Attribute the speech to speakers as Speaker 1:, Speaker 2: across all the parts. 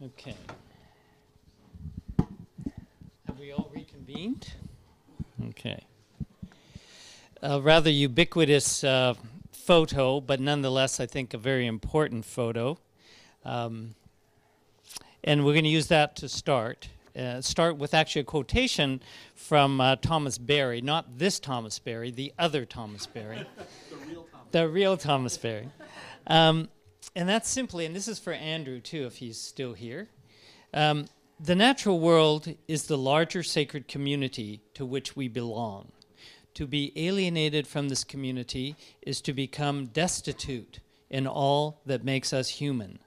Speaker 1: Okay. Have we all reconvened? Okay. A rather ubiquitous photo, but nonetheless, I think a very important photo. And we're going to use that to start. Start with actually a quotation from Thomas Berry, not this Thomas Berry, the other Thomas Berry. The real Thomas Berry. And that's simply, and this is for Andrew too, if he's still here. The natural world is the larger sacred community to which we belong. To be alienated from this community is to become destitute in all that makes us human.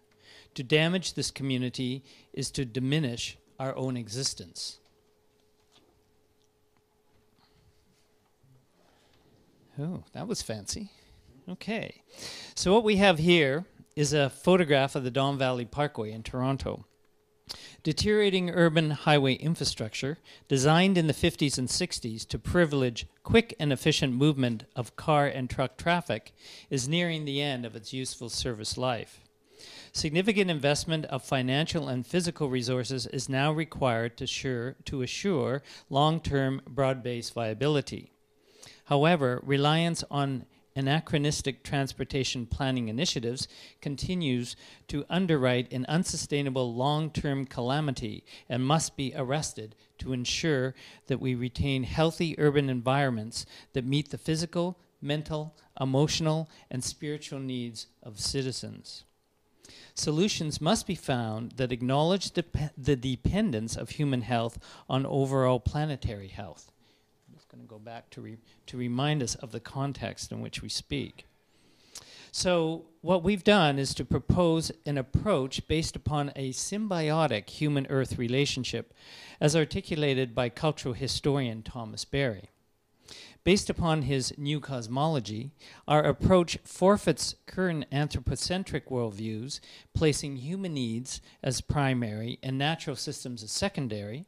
Speaker 1: To damage this community is to diminish our own existence. Oh, that was fancy. Okay. So what we have here is a photograph of the Don Valley Parkway in Toronto. Deteriorating urban highway infrastructure, designed in the 50s and 60s to privilege quick and efficient movement of car and truck traffic, is nearing the end of its useful service life. Significant investment of financial and physical resources is now required to assure long-term broad-based viability. However, reliance on anachronistic transportation planning initiatives continues to underwrite an unsustainable long-term calamity and must be arrested to ensure that we retain healthy urban environments that meet the physical, mental, emotional, and spiritual needs of citizens. Solutions must be found that acknowledge the dependence of human health on overall planetary health. I'm just going to go back to remind us of the context in which we speak. So what we've done is to propose an approach based upon a symbiotic human-earth relationship as articulated by cultural historian Thomas Berry. Based upon his new cosmology, our approach forfeits current anthropocentric worldviews, placing human needs as primary and natural systems as secondary,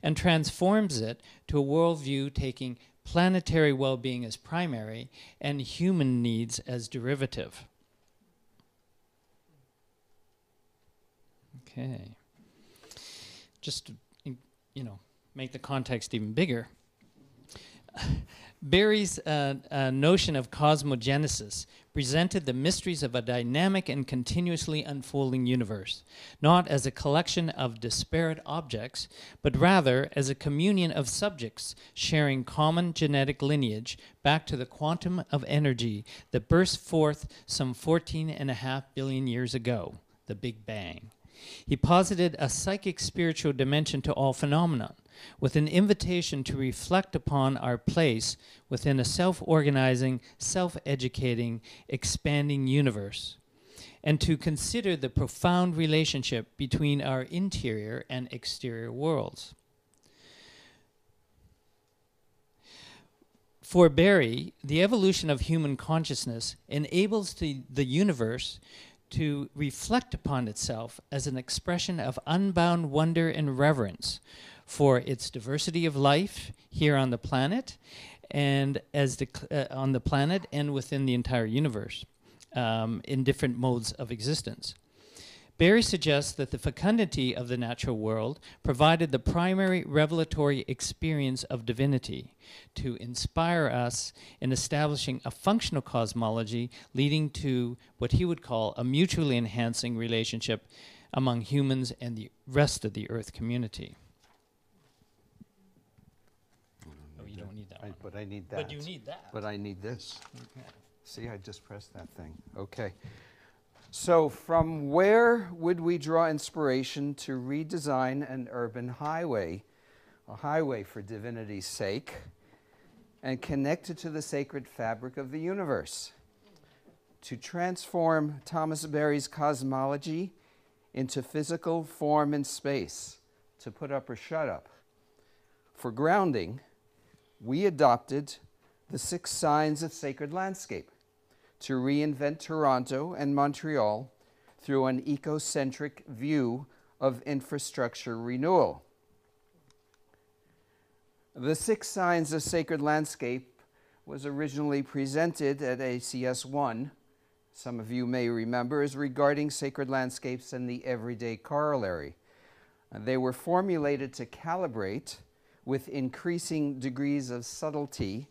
Speaker 1: and transforms it to a worldview taking planetary well-being as primary and human needs as derivative. Okay. Just to, make the context even bigger. Berry's notion of cosmogenesis presented the mysteries of a dynamic and continuously unfolding universe, not as a collection of disparate objects, but rather as a communion of subjects sharing common genetic lineage back to the quantum of energy that burst forth some 14.5 billion years ago, the Big Bang. He posited a psychic spiritual dimension to all phenomena, with an invitation to reflect upon our place within a self-organizing, self-educating, expanding universe, and to consider the profound relationship between our interior and exterior worlds. For Berry, the evolution of human consciousness enables the universe to reflect upon itself as an expression of unbound wonder and reverence for its diversity of life here on the planet, and on the planet and within the entire universe, in different modes of existence. Berry suggests that the fecundity of the natural world provided the primary revelatory experience of divinity to inspire us in establishing a functional cosmology leading to what he would call a mutually enhancing relationship among humans and the rest of the Earth community. Oh, you don't need that one.
Speaker 2: But I need that.
Speaker 1: But you need that.
Speaker 2: But I need this.
Speaker 1: Okay.
Speaker 2: See, I just pressed that thing. Okay. So from where would we draw inspiration to redesign an urban highway, a highway for divinity's sake, and connect it to the sacred fabric of the universe? To transform Thomas Berry's cosmology into physical form and space, to put up or shut up. For grounding, we adopted the 6 signs of sacred landscape to reinvent Toronto and Montreal through an eco-centric view of infrastructure renewal. The 6 signs of sacred landscape was originally presented at ACS 1 some of you may remember, is regarding sacred landscapes and the everyday corollary. They were formulated to calibrate with increasing degrees of subtlety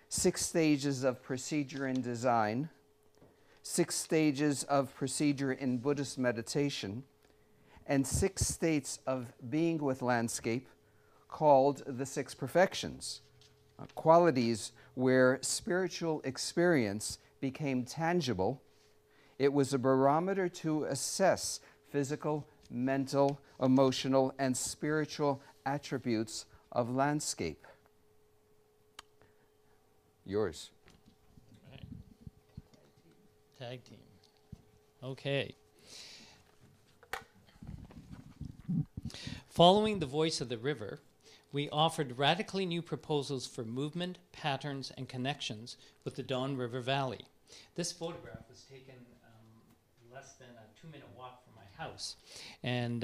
Speaker 2: 6 stages of procedure in design, 6 stages of procedure in Buddhist meditation, and 6 states of being with landscape called the 6 perfections, qualities where spiritual experience became tangible. It was a barometer to assess physical, mental, emotional, and spiritual attributes of landscape. Yours.
Speaker 1: Right. Tag team. Okay. Following the voice of the river, we offered radically new proposals for movement, patterns, and connections with the Don River Valley. This photograph was taken less than a 2-minute walk from my house. And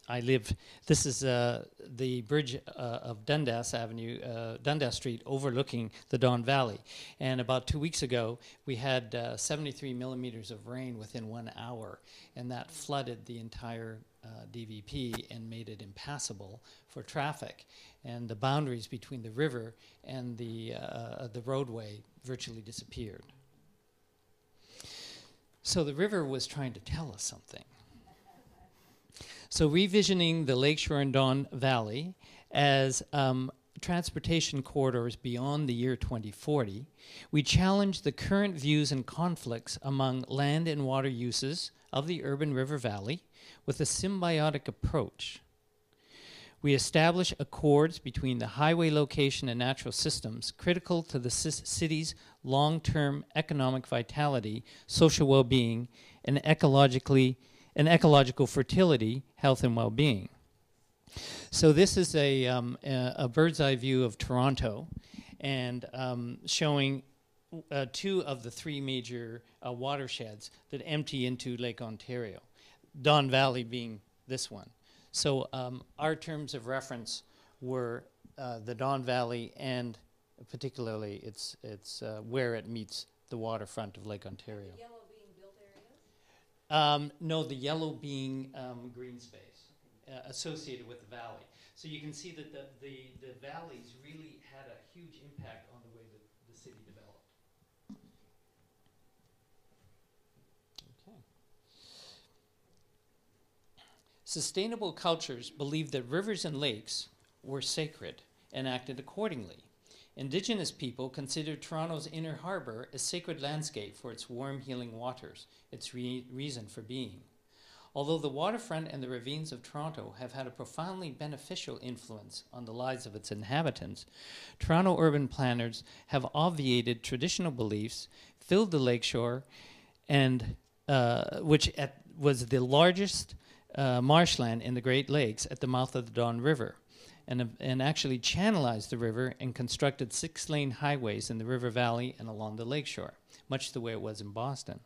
Speaker 1: I live, this is the bridge of Dundas Avenue, Dundas Street, overlooking the Don Valley. And about 2 weeks ago, we had 73 millimeters of rain within 1 hour, and that flooded the entire DVP and made it impassable for traffic. And the boundaries between the river and the roadway virtually disappeared. So the river was trying to tell us something. So revisioning the Lakeshore and Don Valley as transportation corridors beyond the year 2040, we challenged the current views and conflicts among land and water uses of the urban river valley with a symbiotic approach. We establish accords between the highway location and natural systems critical to the city's long-term economic vitality, social well-being, and ecological fertility, health and well-being. So this is a bird's eye view of Toronto, and showing 2 of the 3 major watersheds that empty into Lake Ontario, Don Valley being this one. So our terms of reference were the Don Valley, and particularly it's where it meets the waterfront of Lake Ontario.
Speaker 3: The yellow being built areas?
Speaker 1: No, the yellow being green space associated with the valley. So you can see that the valleys really had a huge impact on the way that the city developed. Okay. Sustainable cultures believed that rivers and lakes were sacred and acted accordingly. Indigenous people considered Toronto's inner harbor a sacred landscape for its warm, healing waters, its reason for being. Although the waterfront and the ravines of Toronto have had a profoundly beneficial influence on the lives of its inhabitants, Toronto urban planners have obviated traditional beliefs, filled the lakeshore, and which was the largest marshland in the Great Lakes at the mouth of the Don River, and actually channelized the river and constructed 6-lane highways in the river valley and along the lakeshore, much the way it was in Boston.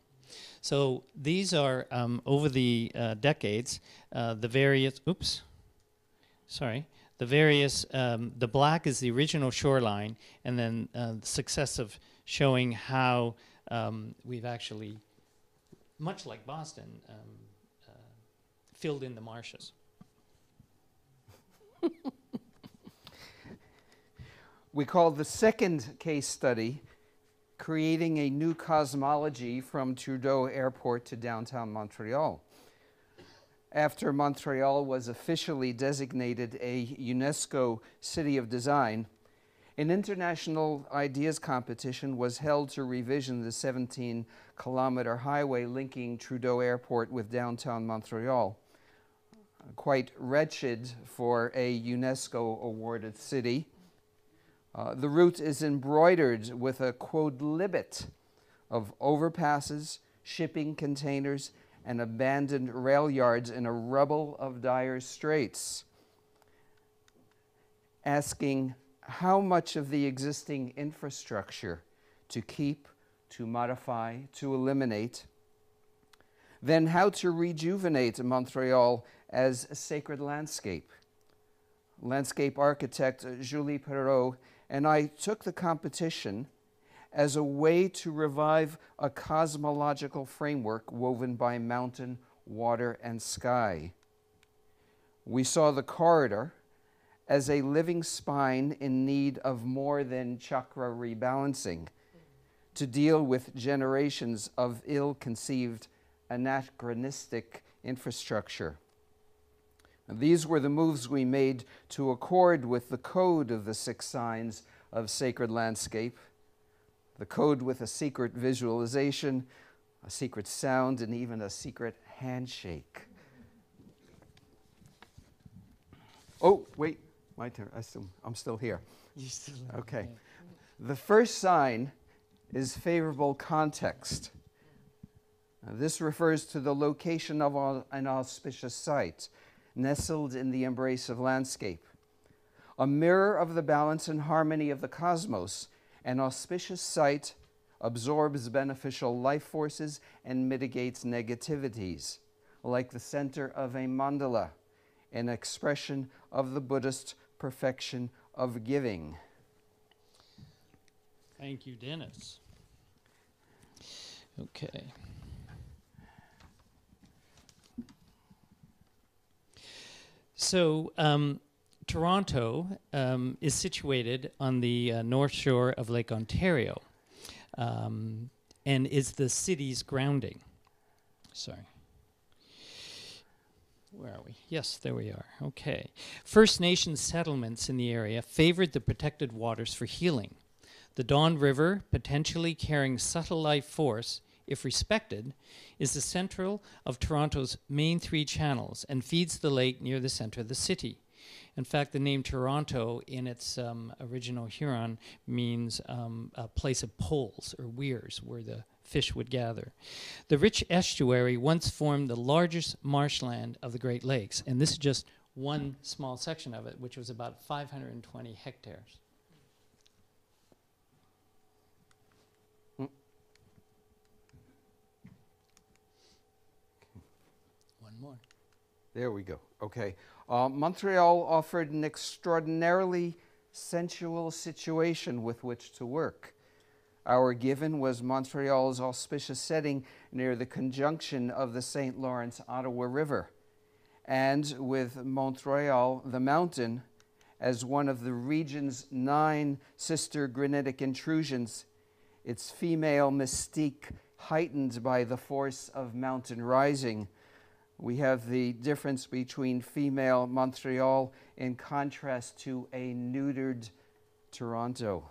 Speaker 1: So these are, over the decades, the various, the black is the original shoreline, and then the successive showing how we've actually, much like Boston, filled in the marshes.
Speaker 2: We call the second case study Creating a New Cosmology from Trudeau Airport to Downtown Montreal. After Montreal was officially designated a UNESCO City of Design, an international ideas competition was held to revision the 17-kilometer highway linking Trudeau Airport with downtown Montreal. Quite wretched for a UNESCO-awarded city. The route is embroidered with a quodlibet of overpasses, shipping containers, and abandoned rail yards in a rubble of dire straits, asking how much of the existing infrastructure to keep, to modify, to eliminate, then how to rejuvenate Montreal as a sacred landscape. Landscape architect Julie Perrault and I took the competition as a way to revive a cosmological framework woven by mountain, water, and sky. We saw the corridor as a living spine in need of more than chakra rebalancing to deal with generations of ill-conceived, anachronistic infrastructure. These were the moves we made to accord with the code of the 6 signs of sacred landscape, the code with a secret visualization, a secret sound, and even a secret handshake. Oh, wait, my turn. I'm still here. Okay. The first sign is favorable context. This refers to the location of an auspicious site, nestled in the embrace of landscape. A mirror of the balance and harmony of the cosmos, an auspicious site absorbs beneficial life forces and mitigates negativities, like the center of a mandala, an expression of the Buddhist perfection of giving.
Speaker 1: Thank you, Dennis. Okay. So, Toronto is situated on the north shore of Lake Ontario and is the city's grounding. Sorry. Where are we? Yes, there we are. Okay. First Nations settlements in the area favored the protected waters for healing. The Don River, potentially carrying subtle life force, if respected, is the central of Toronto's main 3 channels and feeds the lake near the center of the city. In fact, the name Toronto in its original Huron means a place of poles or weirs where the fish would gather. The rich estuary once formed the largest marshland of the Great Lakes, and this is just one small section of it, which was about 520 hectares. More.
Speaker 2: There we go. Okay. Montreal offered an extraordinarily sensual situation with which to work. Our given was Montreal's auspicious setting near the conjunction of the St. Lawrence-Ottawa River, and with Montreal, the mountain, as one of the region's 9 sister granitic intrusions, its female mystique heightened by the force of mountain rising. We have the difference between female Montreal in contrast to a neutered Toronto.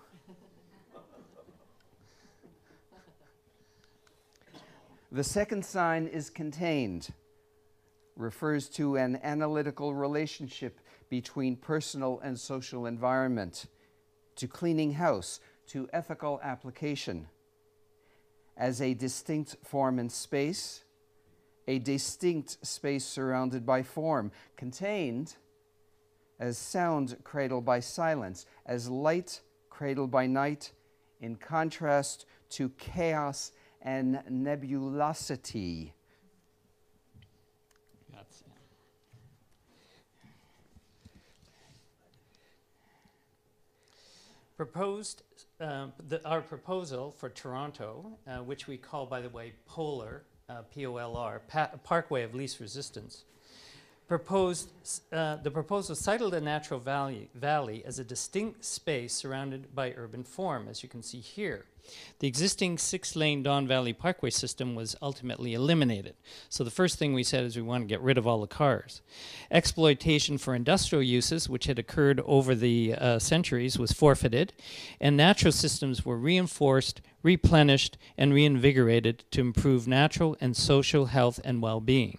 Speaker 2: The second sign is contained, refers to an analytical relationship between personal and social environment, to cleaning house, to ethical application. As a distinct form in space, a distinct space surrounded by form, contained as sound cradled by silence, as light cradled by night, in contrast to chaos and nebulosity.
Speaker 1: Our proposal for Toronto, which we call, by the way, POLAR, P-O-L-R, Parkway of Least Resistance, the proposal cited the natural valley as a distinct space surrounded by urban form, as you can see here. The existing 6-lane Don Valley Parkway system was ultimately eliminated. So the first thing we said is we want to get rid of all the cars. Exploitation for industrial uses, which had occurred over the centuries, was forfeited, and natural systems were reinforced, replenished, and reinvigorated to improve natural and social health and well-being.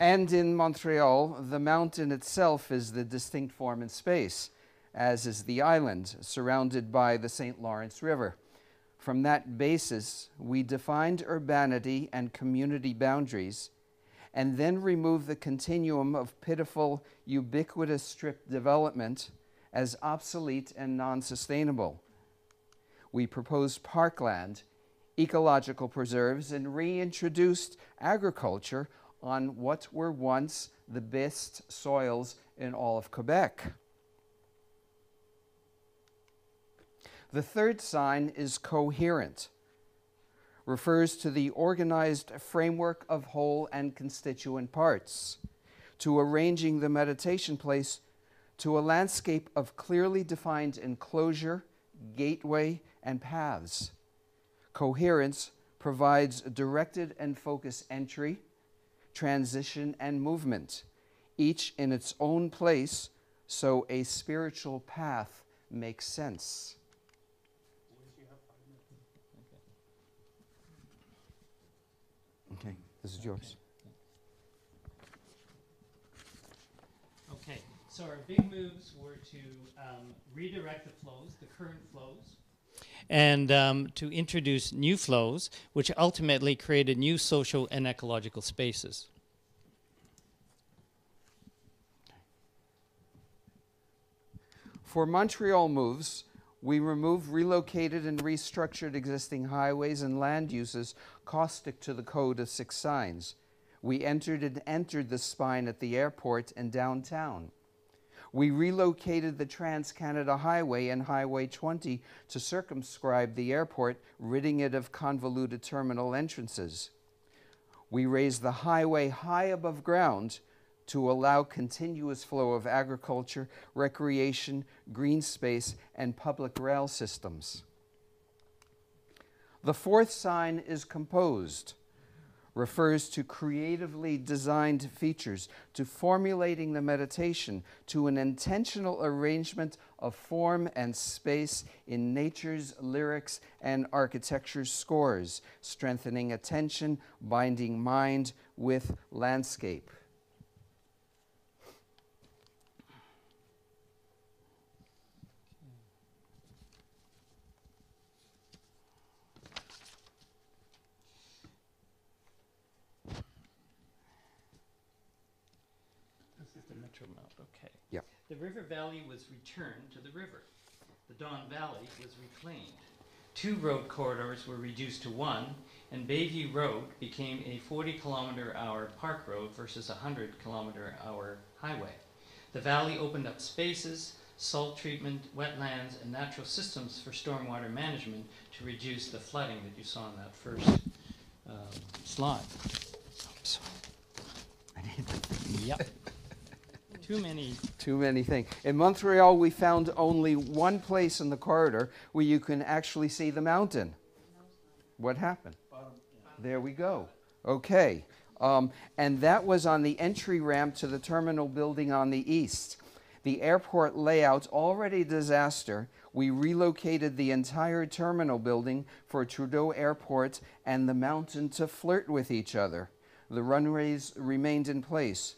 Speaker 2: And in Montreal, the mountain itself is the distinct form in space, as is the island, surrounded by the St. Lawrence River. From that basis, we defined urbanity and community boundaries, and then removed the continuum of pitiful, ubiquitous strip development as obsolete and non-sustainable. We proposed parkland, ecological preserves, and reintroduced agriculture on what were once the best soils in all of Quebec. The third sign is coherent, refers to the organized framework of whole and constituent parts, to arranging the meditation place to a landscape of clearly defined enclosure, gateway, and paths. Coherence provides directed and focused entry, transition, and movement, each in its own place, so a spiritual path makes sense. Okay, this is yours.
Speaker 1: Okay, so our big moves were to redirect the flows, the current flows, and to introduce new flows, which ultimately created new social and ecological spaces.
Speaker 2: For Montreal moves, we removed, relocated, and restructured existing highways and land uses caustic to the Code of Six Signs. We entered the spine at the airport and downtown. We relocated the Trans-Canada Highway and Highway 20 to circumscribe the airport, ridding it of convoluted terminal entrances. We raised the highway high above ground to allow continuous flow of agriculture, recreation, green space, and public rail systems. The fourth sign is composed, refers to creatively designed features, to formulating the meditation, to an intentional arrangement of form and space in nature's lyrics and architecture's scores, strengthening attention, binding mind with landscape.
Speaker 1: Okay.
Speaker 2: Yep.
Speaker 1: The river valley was returned to the river. The Don Valley was reclaimed. 2 road corridors were reduced to 1, and Bayview Road became a 40-kilometer-hour park road versus a 100-kilometer-hour highway. The valley opened up spaces, salt treatment, wetlands, and natural systems for stormwater management to reduce the flooding that you saw in that first slide.
Speaker 2: Oops.
Speaker 1: Yep.
Speaker 2: Too many things. In Montreal, we found only one place in the corridor where you can actually see the mountain. What happened? There we go. Okay. And that was on the entry ramp to the terminal building on the east. The airport layout, already a disaster. We relocated the entire terminal building for Trudeau Airport and the mountain to flirt with each other. The runways remained in place.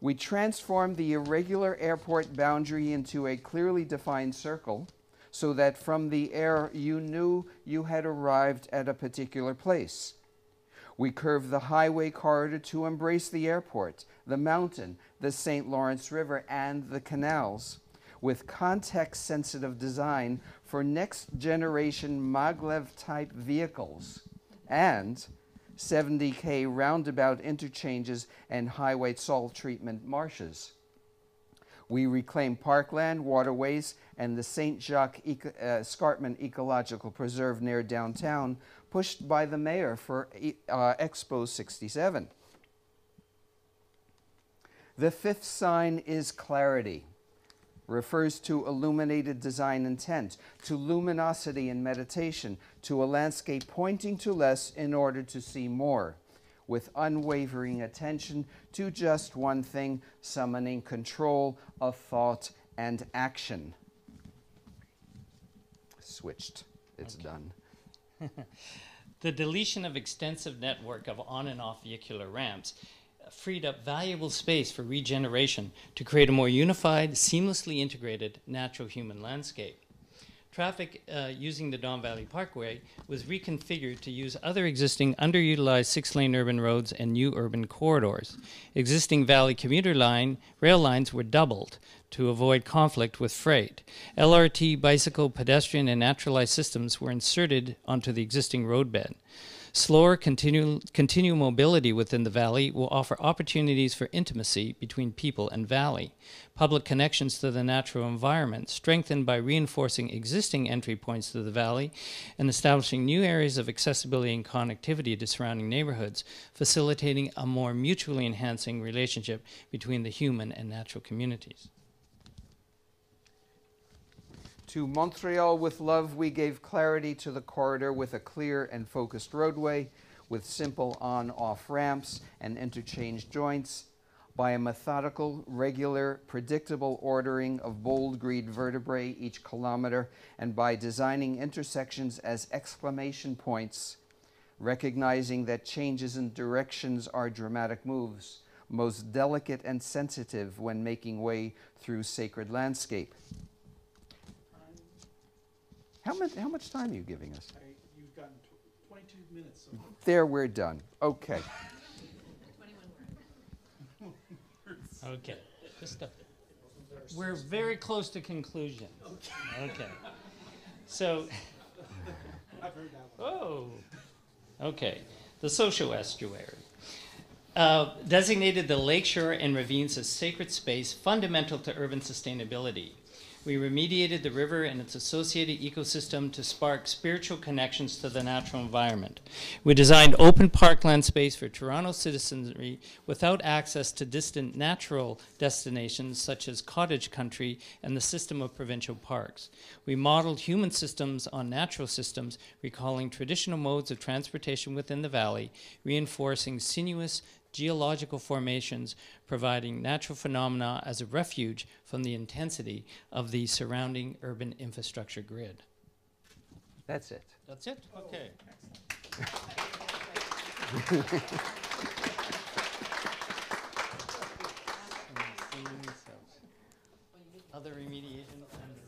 Speaker 2: We transformed the irregular airport boundary into a clearly defined circle so that from the air you knew you had arrived at a particular place. We curved the highway corridor to embrace the airport, the mountain, the St. Lawrence River, and the canals, with context-sensitive design for next-generation maglev-type vehicles and 70K roundabout interchanges and highway salt treatment marshes. We reclaimed parkland, waterways, and the St. Jacques Escarpment Ecological Preserve near downtown, pushed by the mayor for Expo 67. The fifth sign is clarity. Refers to illuminated design intent, to luminosity in meditation, to a landscape pointing to less in order to see more, with unwavering attention to just one thing, summoning control of thought and action. Switched. It's done.
Speaker 1: The deletion of extensive network of on and off vehicular ramps freed up valuable space for regeneration to create a more unified, seamlessly integrated natural human landscape. Traffic using the Don Valley Parkway was reconfigured to use other existing underutilized 6-lane urban roads and new urban corridors. Existing Valley commuter rail lines were doubled to avoid conflict with freight. LRT, bicycle, pedestrian, and naturalized systems were inserted onto the existing roadbed. Slower continual mobility within the valley will offer opportunities for intimacy between people and valley. Public connections to the natural environment, strengthened by reinforcing existing entry points to the valley and establishing new areas of accessibility and connectivity to surrounding neighborhoods, facilitating a more mutually enhancing relationship between the human and natural communities.
Speaker 2: To Montreal with love, we gave clarity to the corridor with a clear and focused roadway, with simple on-off ramps and interchange joints, by a methodical, regular, predictable ordering of bold green vertebrae each kilometer, and by designing intersections as exclamation points, recognizing that changes in directions are dramatic moves, most delicate and sensitive when making way through sacred landscape. How much time are you giving us?
Speaker 4: You've gotten 22 minutes. So.
Speaker 2: There, we're done. Okay.
Speaker 3: 21 words.
Speaker 1: Okay. We're very close to conclusion. Okay. So,
Speaker 4: I've heard that one.
Speaker 1: oh, okay. The social estuary. Designated the lakeshore and ravines as sacred space fundamental to urban sustainability. We remediated the river and its associated ecosystem to spark spiritual connections to the natural environment. We designed open parkland space for Toronto citizenry without access to distant natural destinations such as cottage country and the system of provincial parks. We modeled human systems on natural systems, recalling traditional modes of transportation within the valley, reinforcing sinuous geological formations, providing natural phenomena as a refuge from the intensity of the surrounding urban infrastructure grid.
Speaker 2: That's it.
Speaker 1: That's it? Okay. Other remediation plans?